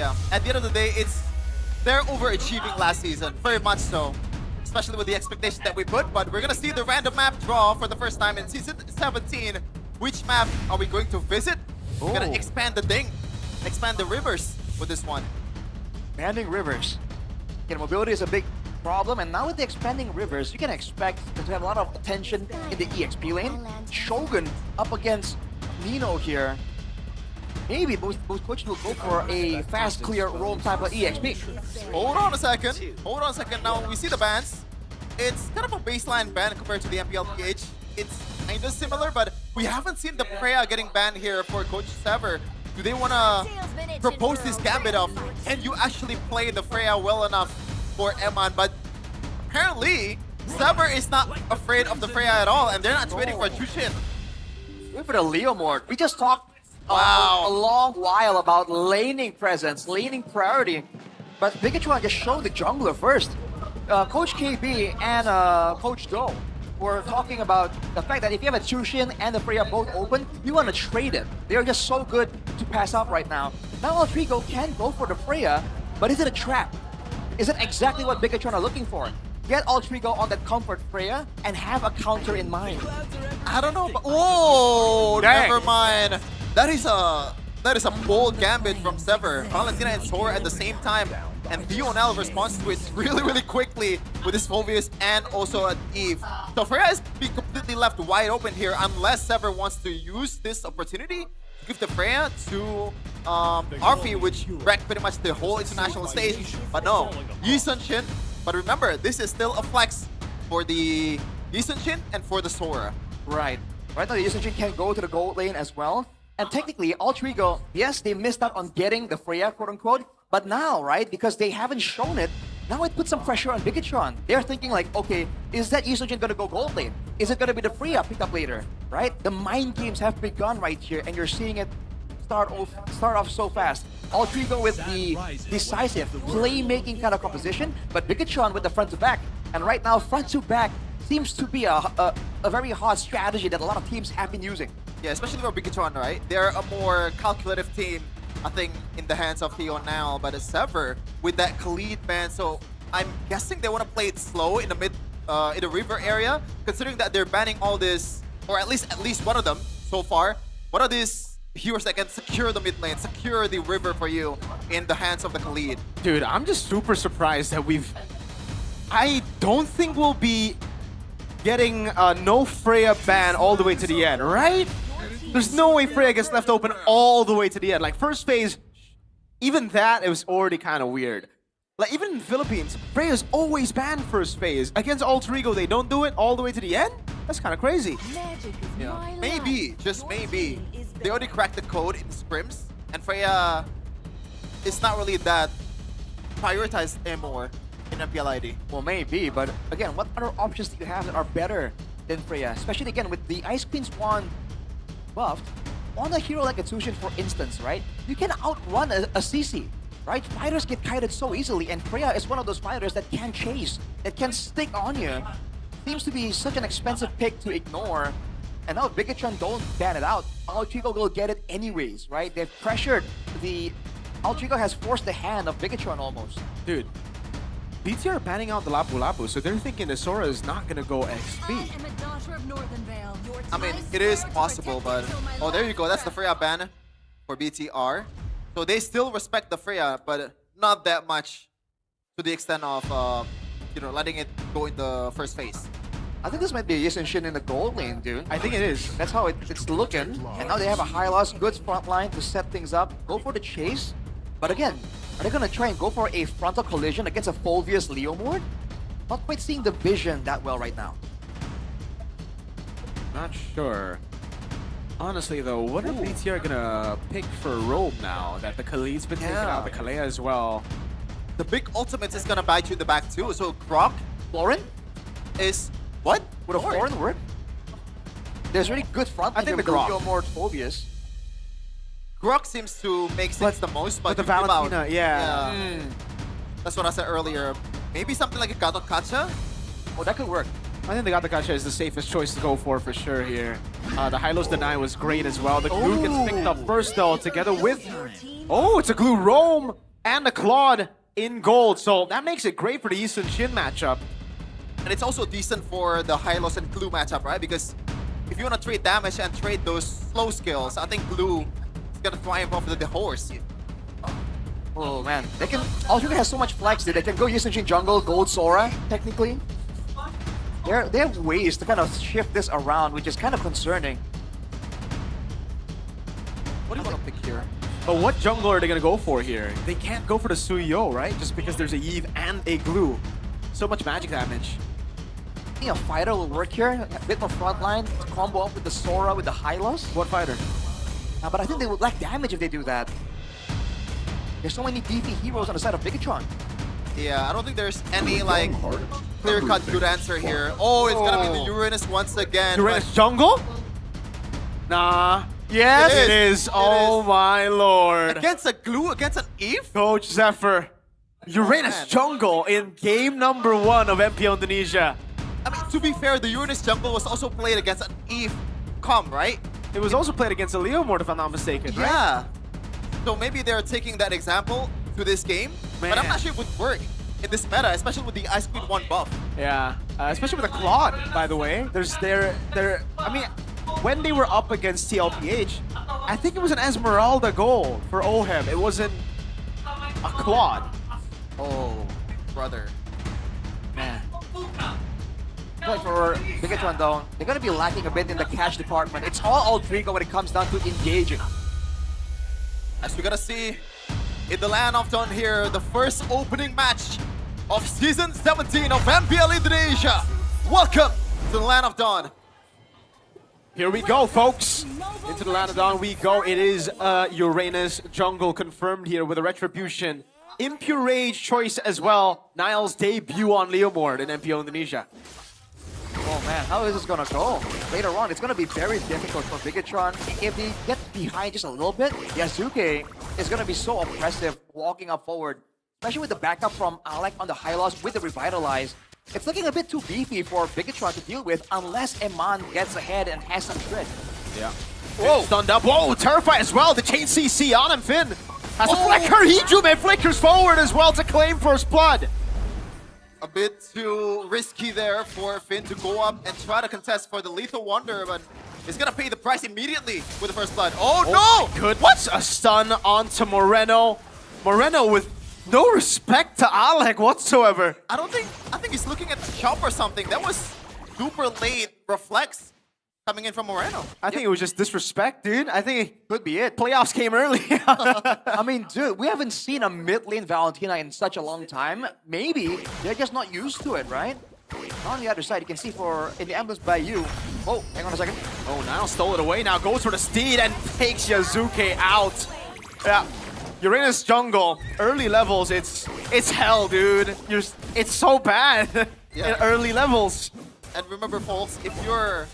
Freya. At the end of the day, they're overachieving last season, very much so. Especially with the expectation that we put, but we're gonna see the random map draw for the first time in Season 17. Which map are we going to visit? We're gonna expand the thing, expand the rivers with this one. Expanding rivers. Mobility is a big problem, and now with the expanding rivers, you can expect to have a lot of attention in the EXP lane. Shogun up against Nino here. Maybe both coaches will go for a fast clear roam type of EXP. Hold on a second. Hold on a second. Now we see the bans. It's kind of a baseline ban compared to the MPL PH. It's kind of similar, but we haven't seen the Freya getting banned here for Coach Sever. Do they want to propose this gambit of, can you actually play the Freya well enough for Eman? But apparently, Sever is not afraid of the Freya at all, and they're not waiting for Chushin. Wait for the Leomord. We just talked a long while about laning presence, laning priority, but BIGETRON just showed the jungler first. Coach KB and Coach Do were talking about the fact that if you have a Chushin and the Freya both open, you want to trade it. They're just so good to pass up right now. Now Altrigo can go for the Freya, but is it a trap? Is it exactly what BIGETRON are looking for? Get Altrigo on that comfort Freya and have a counter in mind. I don't know, but whoa, never mind. That is a bold gambit from Sever. Valentina and Sora at the same time. And Theonel responds to it really quickly with his Phobius and also an Eve. So Freya is being completely left wide open here unless Sever wants to use this opportunity to give the Freya to Arfi, which wrecked pretty much the whole international stage. But no, Yi Sun-shin. But remember, this is still a flex for the Yi Sun-shin and for the Sora. Right. Right now, the Yi Sun-shin can go to the gold lane as well. And technically, Altrigo, yes, they missed out on getting the Freya, quote-unquote, but now, right, because they haven't shown it, now it puts some pressure on BIGETRON. They're thinking like, okay, is that Yi Sun-shin gonna go gold lane? Is it gonna be the Freya picked up later, right? The mind games have begun right here, and you're seeing it start off so fast. Altrigo with the decisive, playmaking kind of composition, but BIGETRON with the front to back. And right now, front to back seems to be a very hot strategy that a lot of teams have been using. Yeah, especially for BIGETRON, right? They're a more calculative team, I think, in the hands of Theo now, but Sever with that Khalid ban. So I'm guessing they want to play it slow in the in the river area, considering that they're banning all this, or at least one of them so far. What are these heroes that can secure the mid lane, secure the river for you in the hands of the Khalid? Dude, I'm just super surprised that I don't think we'll be getting no Freya ban all the way to the end, right? There's no way Freya gets left open all the way to the end. Like, first phase, even that, it was already kind of weird. Like, even in the Philippines, Freya's always banned first phase. Against Altrigo, they don't do it all the way to the end? That's kind of crazy. Yeah. Maybe, just maybe, they already cracked the code in scrims, and Freya is not really that prioritized anymore in MPL ID. Well, maybe, but again, what other options do you have that are better than Freya? Especially, again, with the Ice Queen's wand buffed, on a hero like a Tushin, for instance, right? You can outrun a CC, right? Fighters get kited so easily, and Freya is one of those fighters that can chase, that can stick on you. Seems to be such an expensive pick to ignore. And now BIGETRON don't ban it out. Altrigo will get it anyways, right? They've pressured the... Altrigo has forced the hand of BIGETRON almost. Dude, BT are banning out the Lapu Lapu, so they're thinking the Sora is not gonna go XP. I mean, it is possible, but... Oh, there you go. That's the Freya ban for BTR. So they still respect the Freya, but not that much to the extent of, you know, letting it go in the first phase. I think this might be a Yi Sun-shin in the gold lane, dude. I think it is. That's how it's looking. And now they have a high loss, good front line to set things up. Go for the chase. But again, are they gonna try and go for a frontal collision against a Fulvius Leomord? Not quite seeing the vision that well right now. Not sure. Honestly though, what are BTR gonna pick for Robe now that the Khalid's been taken out, the Kalea as well? The big ultimate is gonna bite you in the back too. So Grok Florin is what? Would a Florin work? There's really good front line with the Leomord Fulvius. Grok seems to make sense the most, but the Valentina, that's what I said earlier. Maybe something like a Gato Kacha? Oh, that could work. I think the Gato Kacha is the safest choice to go for sure here. The Hylos Deny was great as well. The glue gets picked up first though, together with... Oh, it's a glue roam! and the Claude in gold. So that makes it great for the Eastern Shin matchup. And it's also decent for the Hylos and Glue matchup, right? Because if you want to trade damage and trade those slow skills, I think Glue is going to triumph over the horse. Oh man, they can. Ultra has so much flex that they can go Eastern Shin jungle, gold Sora, technically. They have ways to kind of shift this around, which is kind of concerning. What do you want to pick here? But what jungle are they going to go for here? They can't go for the Suyo, right? Just because there's a Eve and a Glue. So much magic damage. I think a fighter will work here. A bit more frontline to combo up with the Sora, with the Hylos. What fighter? But I think they would lack damage if they do that. There's so many beefy heroes on the side of Bigetron. Yeah, I don't think there's any like clear-cut good answer here. Oh, it's gonna be the Uranus once again. Uranus jungle? Nah. Yes, it is. Oh my lord. Against a Glue, against an Eve? Coach Zephyr. Uranus man. jungle in game number 1 of MPL Indonesia. I mean, to be fair, the Uranus jungle was also played against an Eve com, right? It was also played against a Leomord, if I'm not mistaken, right? Yeah. So maybe they're taking that example to this game, but I'm Man. not sure it would work in this meta, especially with the Ice Queen 1 buff. Yeah, especially with the Claude, by the way. I mean, when they were up against TLPH, I think it was an Esmeralda goal for Ohem. It wasn't a Claude. Oh, brother. Man. I feel like for Bigetron though, they're gonna be lacking a bit in the cash department. It's all Trigo when it comes down to engaging. As we're gonna see in the Land of Dawn here, the first opening match of Season 17 of MPL Indonesia. Welcome to the Land of Dawn. Here we go, folks. Into the Land of Dawn we go. It is Uranus jungle confirmed here with a Retribution. Impure Rage choice as well. Niall's debut on Leomord in MPL Indonesia. Oh man, how is this gonna go? Later on, it's gonna be very difficult for Bigetron. If they get behind just a little bit, Yasuke is gonna be so oppressive walking up forward. Especially with the backup from Alec on the high loss with the Revitalize. It's looking a bit too beefy for Bigetron to deal with unless Eman gets ahead and has some shred. Yeah. Whoa, stunned up. Whoa, terrified as well. The chain CC on him, Finn. Has a flicker. Hijume flickers forward as well to claim first blood. A bit too risky there for Finn to go up and try to contest for the Lethal Wonder, but he's gonna pay the price immediately with the first blood. Oh no! Good. What's a stun onto Moreno? Moreno with no respect to Alec whatsoever. I think he's looking at the chop or something. That was super late reflex coming in from Moreno. I think it was just disrespect, dude. I think Could be it. playoffs came early. I mean, dude, we haven't seen a mid-lane Valentina in such a long time. Maybe they're just not used to it, right? On the other side, you can see in the ambulance by you. Oh, hang on a second. Oh, now stole it away. Now goes for the steed and takes Yasuke out. Yeah. Uranus jungle, early levels, it's hell, dude. It's so bad Yeah. in early levels. And remember, folks, if you're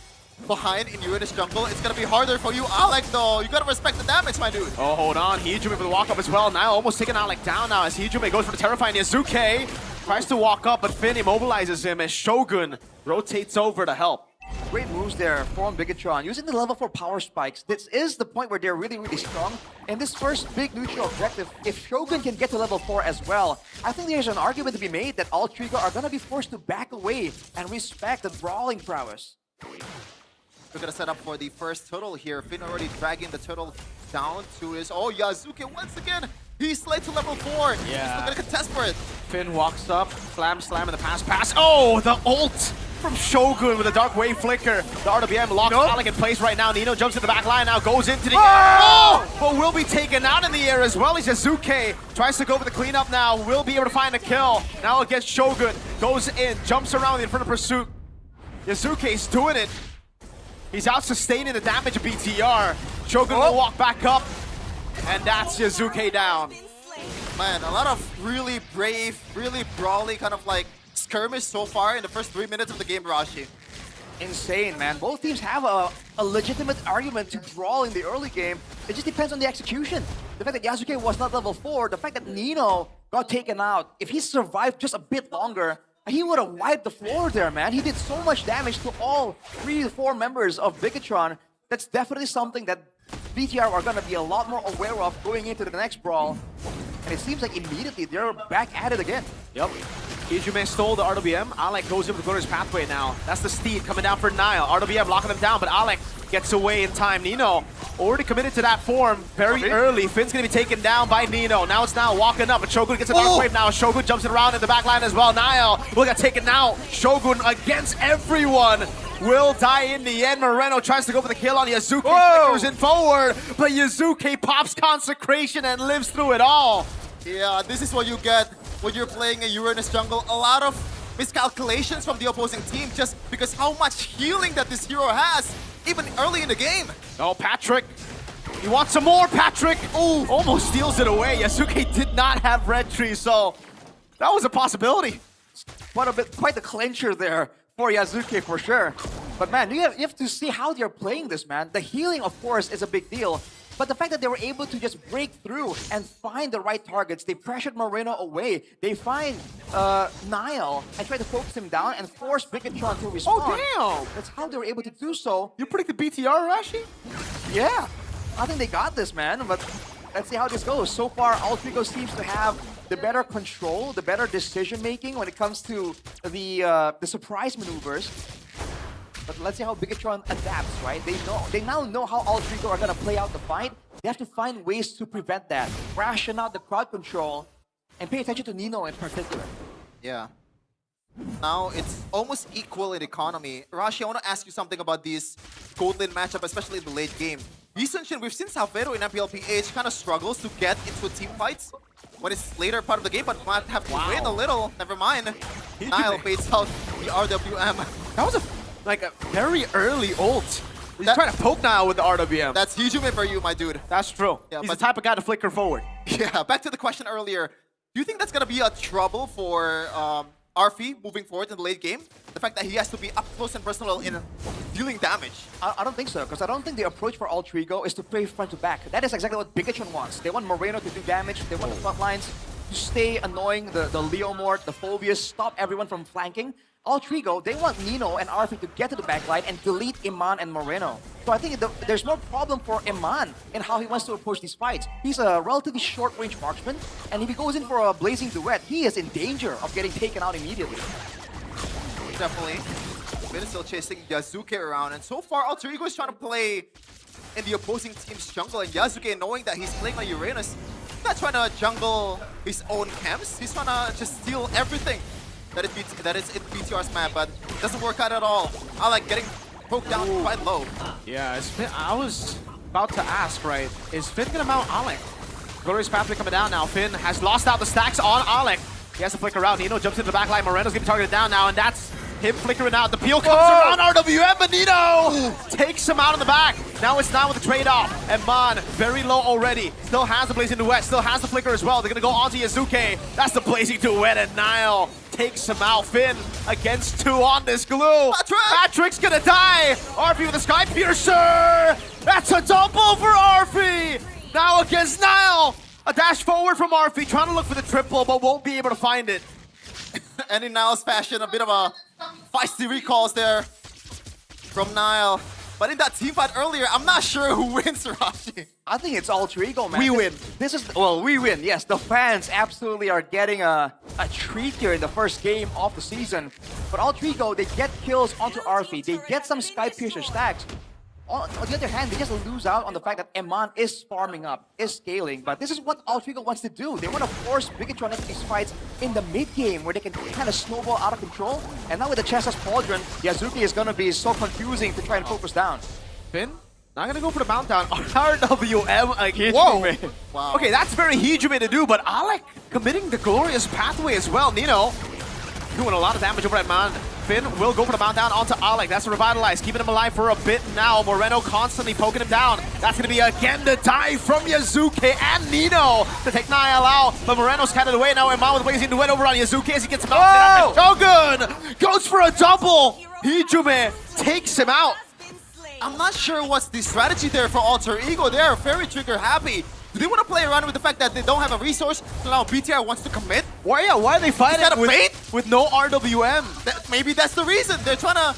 behind in Uranus jungle, it's gonna be harder for you, Alec, though. You gotta respect the damage, my dude. Oh, hold on. Hijume for the walk up as well. Now almost taking Alec down now as Hijume goes for the terrifying Yasuke. Tries to walk up, but Finn immobilizes him as Shogun rotates over to help. Great moves there from Bigetron, using the level 4 power spikes. This is the point where they're really, really strong. And this first big neutral objective, if Shogun can get to level 4 as well, I think there's an argument to be made that all Trigo are going to be forced to back away and respect the brawling prowess. We're gonna set up for the first turtle here. Finn already dragging the turtle down to his... Oh, Yasuke once again. He's slayed to level 4. He's still gonna contest for it. Finn walks up, slam in the pass. Oh, the ult from Shogun with a Dark Wave Flicker. The RWM locks Alec in place right now. Nino jumps in the back line now, goes into the air. Oh! But will be taken out in the air as well. As Yasuke tries to go for the cleanup now. Will be able to find a kill. Now against Shogun. Goes in, jumps around in front of pursuit. Yasuke's doing it. He's out sustaining the damage of BTR. Shogun will walk back up. And that's Yasuke down. Man, a lot of really brave, really brawly kind of like skirmish so far in the first 3 minutes of the game, Rashi. Insane, man. Both teams have a legitimate argument to brawl in the early game. It just depends on the execution. The fact that Yasuke was not level 4, the fact that Nino got taken out, if he survived just a bit longer, he would have wiped the floor there, man. He did so much damage to all 3 to 4 members of Bigetron. That's definitely something that BTR are going to be a lot more aware of going into the next brawl. And it seems like immediately they're back at it again. Yep. Hijume stole the RWM. Alec goes in with the Glorious Pathway now. That's the Steed coming down for Nile. RWM locking them down, but Alec gets away in time. Nino already committed to that form very early. Finn's going to be taken down by Nino. Now it's Nile walking up, but Shogun gets a dark wave now. Shogun jumps it around in the back line as well. Nile will get taken now. Shogun against everyone. Will die in the end. Moreno tries to go for the kill on Yazuke. Flickers in forward, but Yazuke pops Consecration and lives through it all. Yeah, this is what you get when you're playing a Uranus jungle. A lot of miscalculations from the opposing team just because how much healing that this hero has, even early in the game. Oh, Patrick. You want some more, Patrick? Oh, almost steals it away. Yasuke did not have red tree, so that was a possibility. Quite the clincher there for Yazuke for sure. But man, you have to see how they're playing this, man. The healing, of course, is a big deal. But the fact that they were able to just break through and find the right targets, they pressured Moreno away. They find Nile and try to focus him down and force BIGETRON to respond. Oh, damn! That's how they were able to do so. You predict the BTR, Rashi? Yeah, I think they got this, man. But let's see how this goes. So far, Altrigo seems to have the better control, the better decision-making when it comes to the surprise maneuvers. But let's see how BIGETRON adapts, right? They now know how Altrigo are gonna play out the fight. They have to find ways to prevent that, ration out the crowd control, and pay attention to Nino in particular. Yeah. Now it's almost equal in economy. Rashi, I want to ask you something about this gold lane matchup, especially in the late game. Recently, we've seen Salvero in MPL PH kind of struggles to get into team fights when it's later part of the game, but might have to wait a little. Never mind. Nile baits out the RWM. That was a very early ult. He's trying to poke Nile with the RWM. That's Hijume for you, my dude. That's true. Yeah, He's but the type of guy to flicker forward. Yeah, back to the question earlier. Do you think that's going to be a trouble for Arfi moving forward in the late game? The fact that he has to be up close and personal in dealing damage. I don't think so, because I don't think the approach for Altrigo is to play front to back. That is exactly what BIGETRON wants. They want Moreno to do damage. They want the front lines to stay annoying, the Leomort, the Phobius, stop everyone from flanking. Altrigo, they want Nino and Arfi to get to the backline and delete Iman and Moreno. So I think there's no problem for Iman in how he wants to approach these fights. He's a relatively short-range marksman, and if he goes in for a blazing duet, he is in danger of getting taken out immediately. Definitely. Finn is still chasing Yazuke around, and so far Altrigo is trying to play in the opposing team's jungle, and Yazuke, knowing that he's playing on Uranus, he's not trying to jungle his own camps. He's trying to just steal everything that is in BTR's map, but it doesn't work out at all. I like getting poked down quite low. Yeah, I was about to ask, right, is Finn gonna mount Alec? Glorious Pathway coming down now. Finn has lost out the stacks on Alec. He has to flicker out. Nino jumps into the back line. Moreno's getting targeted down now, and that's him flickering out. The peel comes around RWM, but Nino takes him out in the back. Now it's down with the trade-off. And Man, very low already. Still has the Blazing Duet, still has the flicker as well. They're gonna go onto Yazuke. That's the Blazing Duet, and Nile takes him out. Finn against two on this glue. Patrick's gonna die. Arfi with a Sky Piercer. That's a double for Arfi. Now against Nile. A dash forward from Arfi, trying to look for the triple, but won't be able to find it. And in Nile's fashion, a bit of a feisty recalls there from Nile. But in that team fight earlier, I'm not sure who wins, Rashi. I think it's Altrigo, man. We win. We win. Yes, the fans absolutely are getting a treat here in the first game of the season. But Altrigo, they get kills onto Arfi. They get some Sky Piercer stacks. On the other hand, they just lose out on the fact that Eman is farming up, is scaling. But this is what Altrigo wants to do. They want to force BIGETRON into these fights in the mid-game where they can kind of snowball out of control. And now with the Chessa's Pauldron, Yazuki is going to be so confusing to try and focus down. Finn, not going to go for the mount down. RWM again. Whoa! Wow. Okay, that's very Hijume to do, but Alec committing the Glorious Pathway as well. Nino doing a lot of damage over at Man. Finn will go for the mount down onto Alec. That's a Revitalize, keeping him alive for a bit now. Moreno constantly poking him down. That's going to be again the dive from Yazuke and Nino to take Nile out. But Moreno's carried away now. Iman with Blazing Duet over on Yazuke as he gets him out. Shogun goes for a double. Hijume takes him out. I'm not sure what's the strategy there for Alter Ego. They are very trigger happy. Do they want to play around with the fact that they don't have a resource, so now BTR wants to commit? Why are they fighting Is that a bait? with no RWM? Maybe that's the reason. They're trying to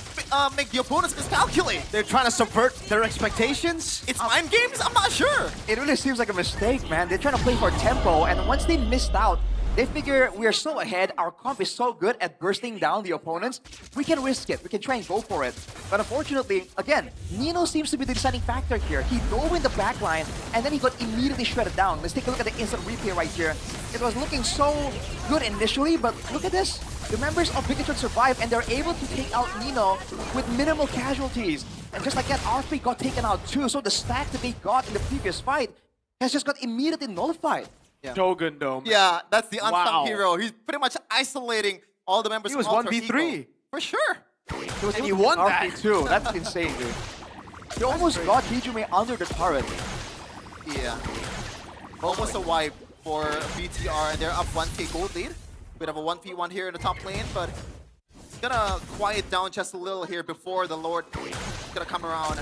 make the opponents miscalculate. They're trying to subvert their expectations. It's mind games? I'm not sure. It really seems like a mistake, man. They're trying to play for tempo, and once they missed out, they figure we are so ahead, our comp is so good at bursting down the opponents, we can risk it, we can try and go for it. But unfortunately, again, Nino seems to be the deciding factor here. He dove in the back line, and then he got immediately shredded down. Let's take a look at the instant replay right here. It was looking so good initially, but look at this. The members of BIGETRON survived, and they're able to take out Nino with minimal casualties. And just like that, R3 got taken out too, so the stack that they got in the previous fight has just got immediately nullified. Yeah. Shogun though. Yeah, that's the unsung Wow. hero. He's pretty much isolating all the members He was of Alter 1v3. Ego. For sure. And he won that. R3 too. That's insane, dude. He almost got Hijume under the turret. Yeah. Almost a wipe for BTR, and they're up 1k gold lead. Bit of a 1v1 here in the top lane, but it's gonna quiet down just a little here before the Lord is gonna come around.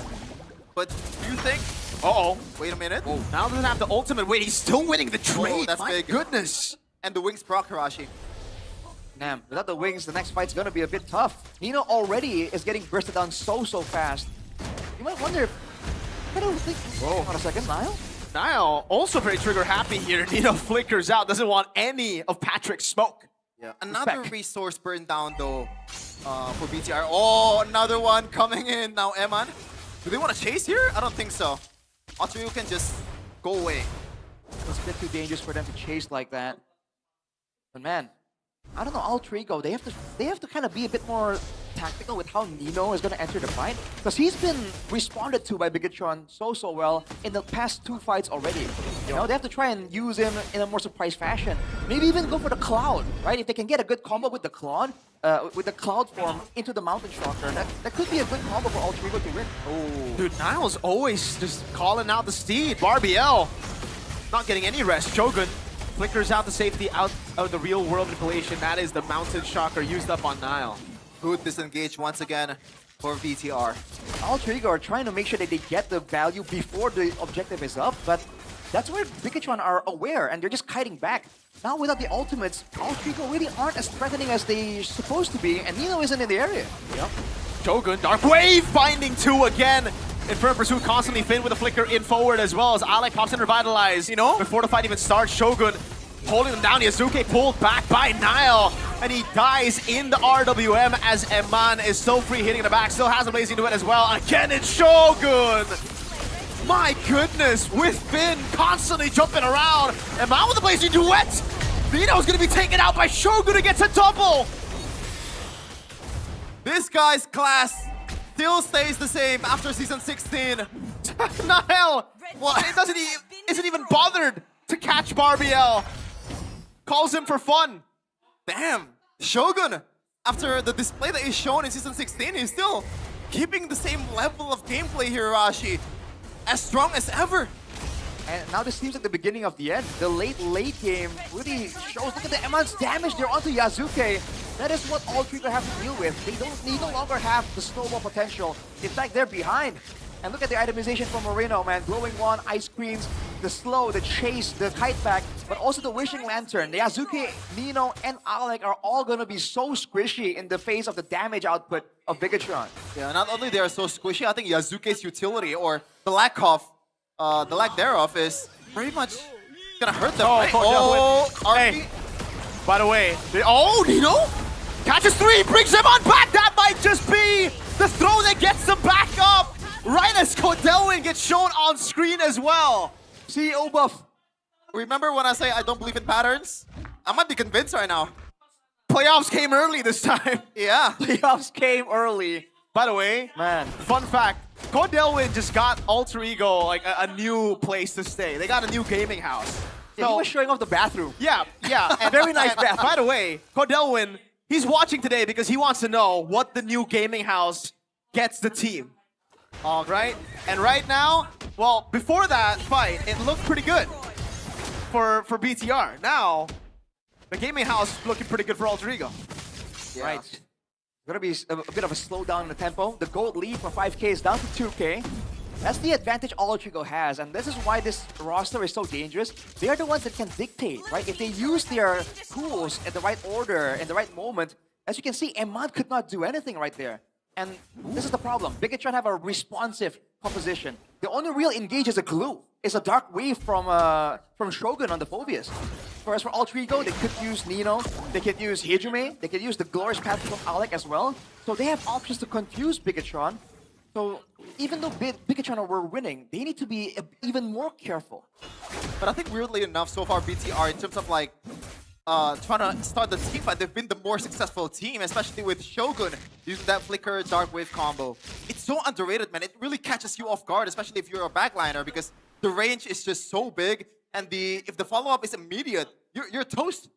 But do you think... Uh-oh. Wait a minute. Oh, now doesn't have the ultimate. Wait, he's still winning the trade. that's My big. goodness. And the wings proc Hirashi. Damn, without the wings, the next fight's gonna be a bit tough. Nino already is getting bursted down so fast. You might wonder if... I don't think... Whoa. On a second, Niall? Niall also very trigger happy here. Nino flickers out, doesn't want any of Patrick's smoke. Yeah. Another Respect. resource burned down though for BTR. Oh, another one coming in now, Eman. Do they want to chase here? I don't think so. Alter Ego can just go away. It's a bit too dangerous for them to chase like that. But man, I don't know, Alter Ego, they have to kind of be a bit more tactical with how Nino is going to enter the fight. Because he's been responded to by BIGETRON so well in the past 2 fights already. You know, they have to try and use him in a more surprise fashion. Maybe even go for the Cloud, right? If they can get a good combo with the Cloud form into the Mountain Shocker, that could be a good combo for Alter Ego to win. Oh. Dude, Niall's always just calling out the steed. Barbiel not getting any rest. Shogun flickers out the safety out of the real world manipulation. That is the Mountain Shocker used up on Niall. Good disengage once again for BTR. Alter Ego are trying to make sure that they get the value before the objective is up, but that's where BIGETRON are aware, and they're just kiting back. Now without the ultimates, Alter Ego really aren't as threatening as they're supposed to be, and Nino isn't in the area. Yep. Shogun, Dark Wave finding 2 again. Infernal Pursuit constantly Finn with a flicker in forward as well as Alec pops in Revitalize. You know, before the fight even starts, Shogun holding them down. Yazuke pulled back by Niall, and he dies in the RWM as Eman is still free hitting the back. Still has a blazing duet as well. Again, it's Shogun. My goodness, with Finn constantly jumping around. Eman with the blazing duet. Nino's gonna be taken out by Shogun who gets a double. This guy's class still stays the same after season 16. Niall, well, isn't even bothered to catch Barbiel. Calls him for fun. Damn, Shogun, after the display that he's shown in season 16, he's still keeping the same level of gameplay here, Hirashi. As strong as ever. And now this seems like the beginning of the end. The late game really shows, look at the Eman's damage there onto Yazuke. That is what Alter Ego have to deal with. They no longer have the snowball potential. In fact, they're behind. And look at the itemization from Moreno, man. Glowing Wand, Ice Queens, the slow, the chase, the kite back, but also the Wishing Lantern. The Yazuke, Nino, and Alec are all gonna be so squishy in the face of the damage output of BIGETRON. Yeah, not only they are so squishy, I think Yazuke's utility, or the lack thereof, is pretty much gonna hurt them. Right? Hey, by the way, Nino catches 3, brings him on back. That might just be the throw that gets them back up. Right as Codelwin gets shown on screen as well. CEO buff. Remember when I say I don't believe in patterns? I might be convinced right now. Playoffs came early this time. Yeah. Playoffs came early. By the way, Man. fun fact, Codelwin just got Alter Ego like a new place to stay. They got a new gaming house. Yeah, he was showing off the bathroom. Yeah. And Very nice bathroom. By the way, Codelwin, he's watching today because he wants to know what the new gaming house gets the team. All right, and right now, well, before that fight, it looked pretty good for BTR. Now, the gaming house is looking pretty good for Alter Ego. Yeah. Right. Gonna be a bit of a slowdown in the tempo. The gold lead from 5K is down to 2K. That's the advantage Alter Ego has, and this is why this roster is so dangerous. They are the ones that can dictate, right? If they use their tools in the right order, in the right moment, as you can see, Eman could not do anything right there. And this is the problem. BIGETRON have a responsive composition. The only real engage is a glue. It's a dark wave from Shogun on the Phobias. Whereas for Altrigo, they could use Nino, they could use Hijume, they could use the Glorious Path from Alec as well. So they have options to confuse BIGETRON. So even though BIGETRON were winning, they need to be even more careful. But I think weirdly enough, so far BTR in terms of like trying to start the team fight, they've been the more successful team, especially with Shogun using that Flicker Dark Wave combo. It's so underrated, man. It really catches you off guard, especially if you're a backliner, because the range is just so big, and if the follow-up is immediate, you're toast.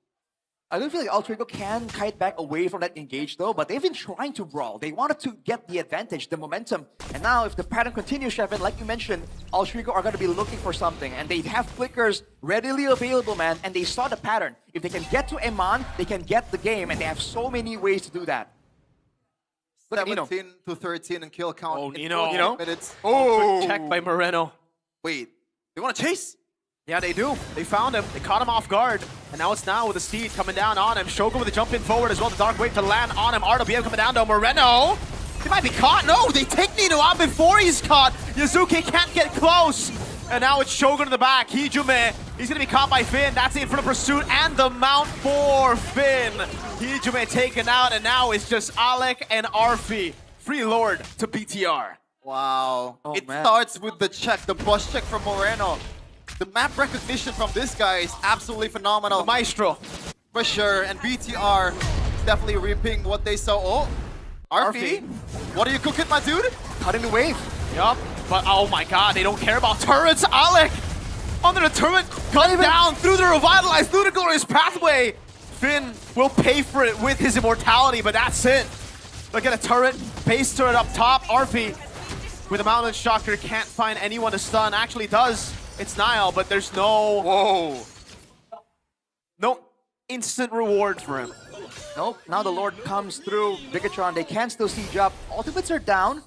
I don't feel like Altrigo can kite back away from that engage though, but they've been trying to brawl. They wanted to get the advantage, the momentum. And now if the pattern continues, Shevin, like you mentioned, Altrigo are going to be looking for something. And they have flickers readily available, man. And they saw the pattern. If they can get to Eman, they can get the game. And they have so many ways to do that. Look at Nino. 17 to 13 and kill count. Oh, in Nino. 48 minutes. Oh, good check by Moreno. Wait, they want to chase? Yeah, they do. They found him. They caught him off guard. And now it's now with the Steed coming down on him. Shogun with a jump in forward as well. The Dark Wave to land on him. RWM coming down to Moreno. He might be caught. No, they take Nino out before he's caught. Yazuki can't get close. And now it's Shogun in the back. Hijume. He's going to be caught by Finn. That's it for the pursuit and the mount for Finn. Hijume taken out. And now it's just Alec and Arfi. Free Lord to BTR. Wow. Oh, it man. starts with the check, the bus check from Moreno. The map recognition from this guy is absolutely phenomenal. The Maestro. For sure, and BTR is definitely reaping what they saw. Oh, Arfi, what are you cooking, my dude? Cutting the wave. Yup. But oh my god, they don't care about turrets. Alec! Under the turret, gunned down through the Revitalize, through the Glorious Pathway. Finn will pay for it with his immortality, but that's it. Look at a turret, base turret up top. Arfi with a Mountain Shocker can't find anyone to stun. Actually does. It's Niall, but there's no instant reward for him. Nope. Now the Lord comes through. BIGETRON, they can still siege up. Ultimates are down.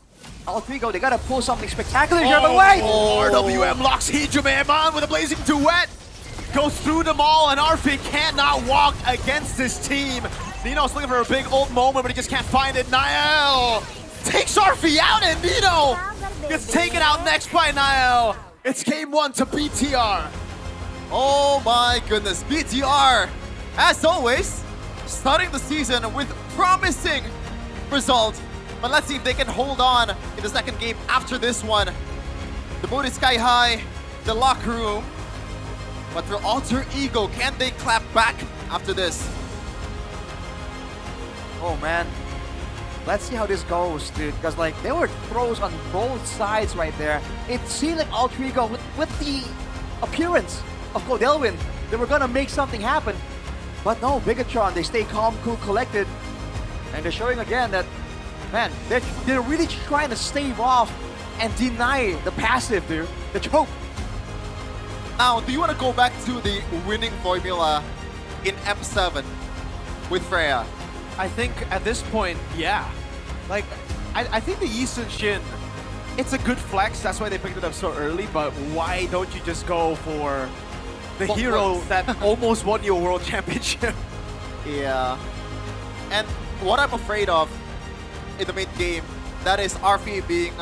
Altrigo, they gotta pull something spectacular here, but wait! RWM locks Hijume on with a blazing duet. Goes through them all, and Arfi cannot walk against this team. Nino's looking for a big ult moment, but he just can't find it. Niall takes Arfi out, and Nino gets taken out next by Niall. It's game 1 to BTR. Oh my goodness, BTR, as always, starting the season with promising result. But let's see if they can hold on in the second game after this one. The mood is sky high, the locker room. But for Alter Ego, can they clap back after this? Oh man. Let's see how this goes, dude. Because like there were throws on both sides right there. It seemed like Altrigo, with the appearance of Godelwin, they were gonna make something happen. But no, BIGETRON, they stay calm, cool, collected. And they're showing again that, man, they're really trying to stave off and deny the passive, dude. The choke. Now, do you want to go back to the winning formula in M7 with Freya? I think at this point, yeah. Like, I think the Eastern Shin, it's a good flex. That's why they picked it up so early. But why don't you just go for the hero that almost won your world championship? Yeah. And what I'm afraid of in the mid game, that is Arfi being,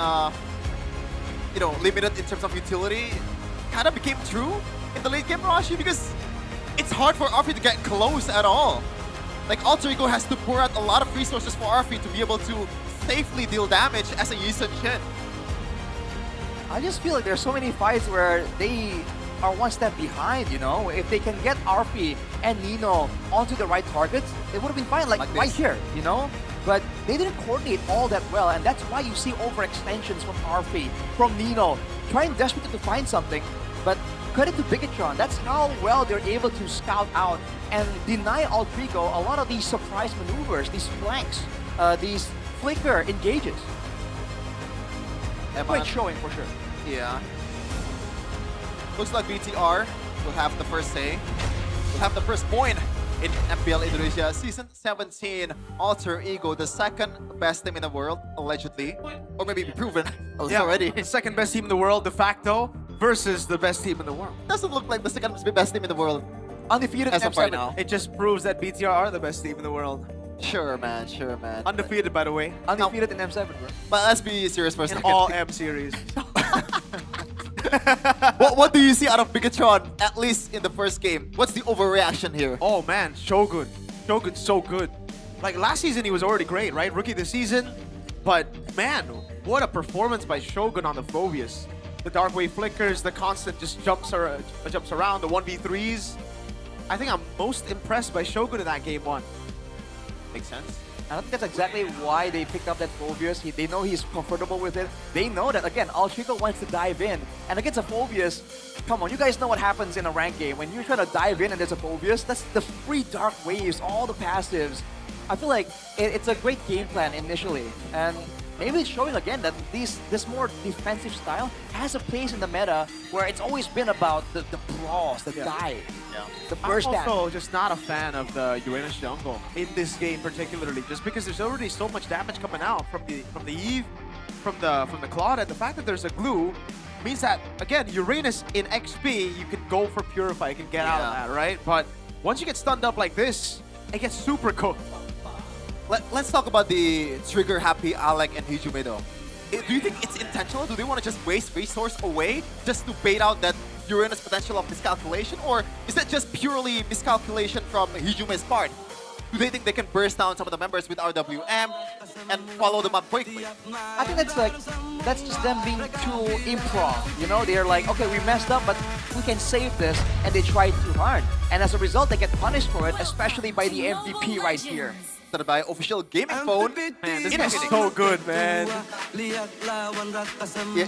limited in terms of utility, kind of became true in the late game, Rashi, because it's hard for Arfi to get close at all. Like, Alter Ego has to pour out a lot of resources for Arfi to be able to safely deal damage as a Yisun Shin. I just feel like there's so many fights where they are one step behind, you know? If they can get Arfi and Nino onto the right targets, it would have been fine, like right here, you know? But they didn't coordinate all that well, and that's why you see overextensions from Arfi, from Nino, trying desperately to find something. But credit to BIGETRON, that's how well they're able to scout out and deny Altrigo a lot of these surprise maneuvers, these flanks, these flicker engages. Great showing for sure. Yeah. Looks like BTR will have the first say. Will have the first point in MPL Indonesia Season 17. Alter Ego, the second best team in the world, allegedly. Or maybe proven already. Second best team in the world, de facto, versus the best team in the world. Doesn't look like the second best team in the world. Undefeated As of M7. right now. It just proves that BTR are the best team in the world. Sure, man. Sure, man. Undefeated, by the way. Undefeated in M7, bro. But let's be serious for a In second. all M series. What do you see out of BIGETRON, at least in the first game? What's the overreaction here? Oh man, Shogun. Shogun's so good. Like last season, he was already great, right? Rookie of the season. But man, what a performance by Shogun on the Phobius. The Dark Wave flickers, the constant just jumps around, the 1v3s. I think I'm most impressed by Shogun in that game 1. Makes sense. I think that's exactly why they picked up that Phobius. They know he's comfortable with it. They know that, again, Altrico wants to dive in. And against a Phobius, come on, you guys know what happens in a ranked game. When you try to dive in and there's a Phobius, that's the free Dark Waves, all the passives. I feel like it's a great game plan initially. And maybe it's showing again that this more defensive style has a place in the meta where it's always been about the brawls, the dive, the burst I'm damage. also just not a fan of the Uranus jungle in this game particularly, just because there's already so much damage coming out from the Eve, from the Claude, and the fact that there's a glue means that again Uranus in XP you can go for Purify, you can get out of that, right? But once you get stunned up like this, it gets super cooked. Let's talk about the trigger-happy Alec and Hijume though. Do you think it's intentional? Do they want to just waste resource away just to bait out that Uranus potential of miscalculation? Or is that just purely miscalculation from Hijume's part? Do they think they can burst down some of the members with RWM and follow them up quickly? I think that's just them being too improv. You know, they're like, okay, we messed up, but we can save this, and they tried too hard. And as a result, they get punished for it, especially by the MVP right here. By official gaming phone. Man, this guy's so good, man.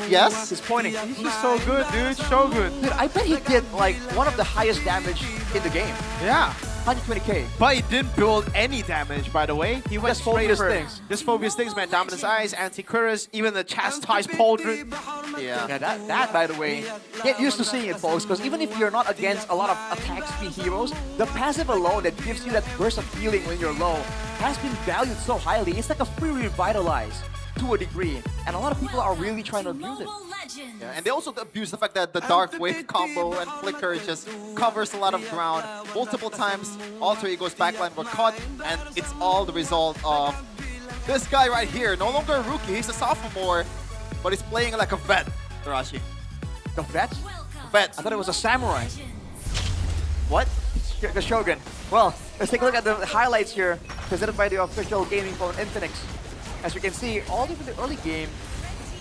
Yes? He's pointing. He's just so good, dude. Shogun. Dude, I bet he did like one of the highest damage in the game. Yeah. 120k. But he didn't build any damage, by the way. He went Just straight Phobius for things. Just Phobius things, man. Dominance Eyes, Anti-Cuirass, even the Chastised Pauldron. Yeah. Yeah, that by the way, get used to seeing it, folks, because even if you're not against a lot of attack speed heroes, the passive alone that gives you that burst of healing when you're low has been valued so highly. It's like a free revitalize to a degree, and a lot of people are really trying to abuse it. Yeah, and they also abuse the fact that the Dark Wave combo and Flicker just covers a lot of ground. Multiple times, Alter Ego's backline were caught, and it's all the result of this guy right here. No longer a rookie, he's a sophomore, but he's playing like a vet, Tarashi. The vet? Vet. I thought it was a samurai. What? The Shogun. Well, let's take a look at the highlights here, presented by the official gaming phone Infinix. As you can see, all through the early game,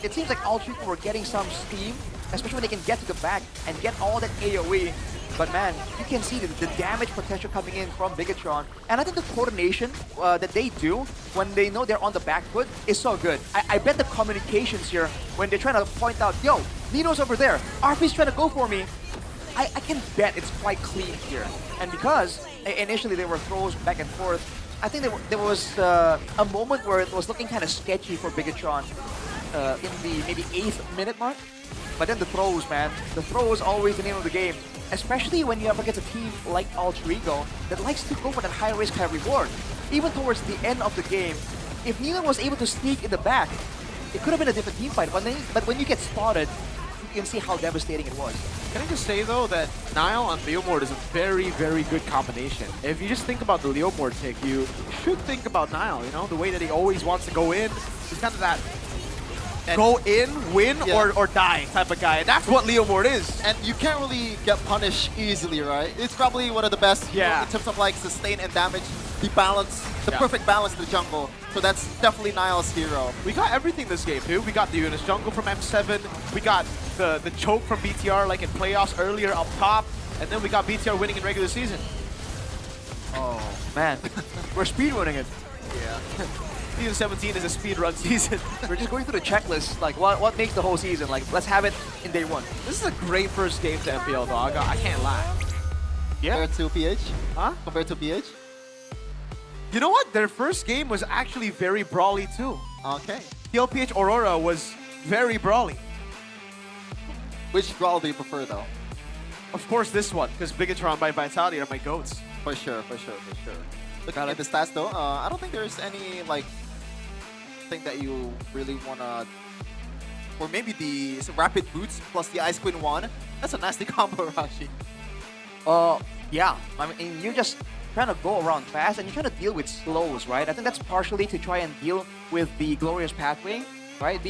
it seems like all people were getting some steam, especially when they can get to the back and get all that AoE. But man, you can see the damage potential coming in from BIGETRON. And I think the coordination that they do when they know they're on the back foot is so good. I bet the communications here, when they're trying to point out, yo, Nino's over there, RP's trying to go for me, I can bet it's quite clean here. And because initially there were throws back and forth, I think there was a moment where it was looking kind of sketchy for BIGETRON in the maybe 8th minute mark. But then the throws, man. The throw is always the name of the game. Especially when you're up against a team like Alter Ego that likes to go for that high risk, high reward. Even towards the end of the game, if Nino was able to sneak in the back, it could have been a different team fight. But when you get spotted, you can see how devastating it was. Can I just say though that Nile on Leomord is a very, very good combination. If you just think about the Leomord pick, you should think about Nile, you know, the way that he always wants to go in. He's kind of that go in, win, or die type of guy. And that's what Leomord is. And you can't really get punished easily, right? It's probably one of the best you know, in terms of like sustain and damage, the balance, the perfect balance in the jungle. So that's definitely Nile's hero. We got everything this game, dude. We got the Uranus jungle from M7. We got the choke from BTR like in playoffs earlier up top. And then we got BTR winning in regular season. Oh, man. We're speedrunning it. Yeah. Season 17 is a speedrun season. We're just going through the checklist, like what makes the whole season. Like, let's have it in day one. This is a great first game to MPL, dog. I can't lie. Compared to PH? Huh? Compared to PH? You know what? Their first game was actually very brawly too. Okay. TLPH Aurora was very brawly. Which brawl do you prefer though? Of course this one, because BIGETRON by Vitality are my goats. For sure, for sure, for sure. Looking at the stats though, I don't think there's any like thing that you really wanna, or maybe the rapid boots plus the Ice Queen 1. That's a nasty combo, Rashi. Yeah. I mean, trying to go around fast and you're trying to deal with slows, right? I think that's partially to try and deal with the glorious pathway, right?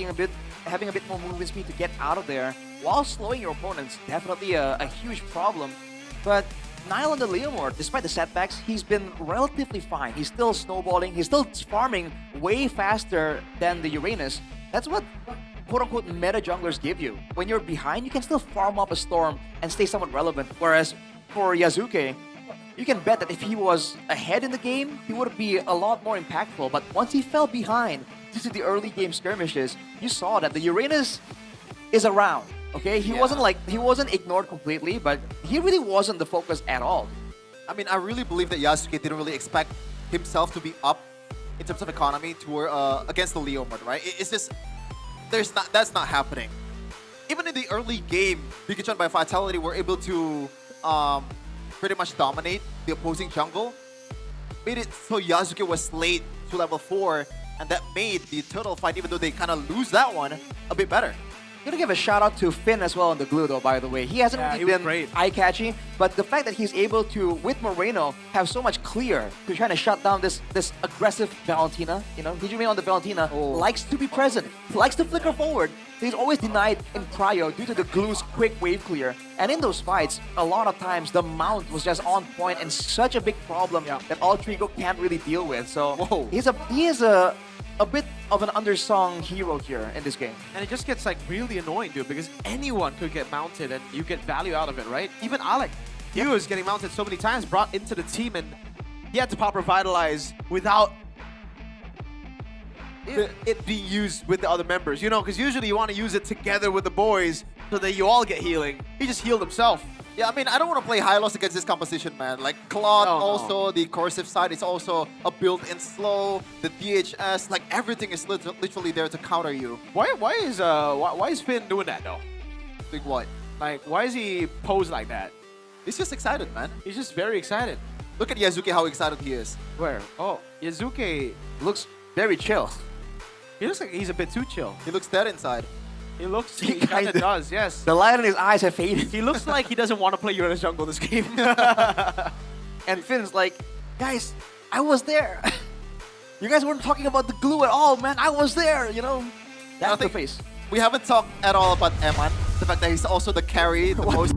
Having a bit more movement speed to get out of there while slowing your opponents. Definitely a huge problem. But Nile on the Leomord, despite the setbacks, he's been relatively fine. He's still snowballing. He's still farming way faster than the Uranus. That's what quote-unquote meta junglers give you. When you're behind, you can still farm up a storm and stay somewhat relevant. Whereas for Yasuke, you can bet that if he was ahead in the game, he would be a lot more impactful. But once he fell behind due to the early game skirmishes, you saw that the Uranus is around. Okay, he wasn't ignored completely, but he really wasn't the focus at all. I mean, I really believe that Yasuke didn't really expect himself to be up in terms of economy to against the Leomord, right? It's just that's not happening. Even in the early game, BIGETRON by Vitality were able to pretty much dominate the opposing jungle. Made it so Yasuke was late to level 4, and that made the turtle fight, even though they kind of lose that one, a bit better. I'm gonna give a shout out to Finn as well on the glue though, by the way. He hasn't really been eye-catchy, but the fact that he's able to, with Moreno, have so much clear to trying to shut down this aggressive Valentina. You know, Hijime on the Valentina likes to be present, likes to flicker forward. He's always denied in prio due to the glue's quick wave clear. And in those fights, a lot of times the mount was just on point and such a big problem that Altrigo can't really deal with. So he is a bit of an undersung hero here in this game. And it just gets like really annoying, dude, because anyone could get mounted and you get value out of it, right? Even Alec, he was getting mounted so many times, brought into the team, and he had to pop Revitalize without it being used with the other members, you know, because usually you want to use it together with the boys so that you all get healing. He just healed himself. Yeah, I mean, I don't want to play high loss against this composition, man. Like, Claude also, the Corrosive side is also a built-in slow, the DHS, like, everything is literally there to counter you. Why is Finn doing that, though? Big what? Like, why is he posed like that? He's just excited, man. He's just very excited. Look at Yasuke, how excited he is. Where? Oh, Yasuke Looks very chill. He looks like he's a bit too chill. He looks dead inside. He kind of does, yes. The light in his eyes have faded. He looks like he doesn't want to play Uranus jungle this game. And Finn's like, guys, I was there. You guys weren't talking about the glue at all, man. I was there, you know. That's the face. We haven't talked at all about Eman. The fact that he's also the carry, the most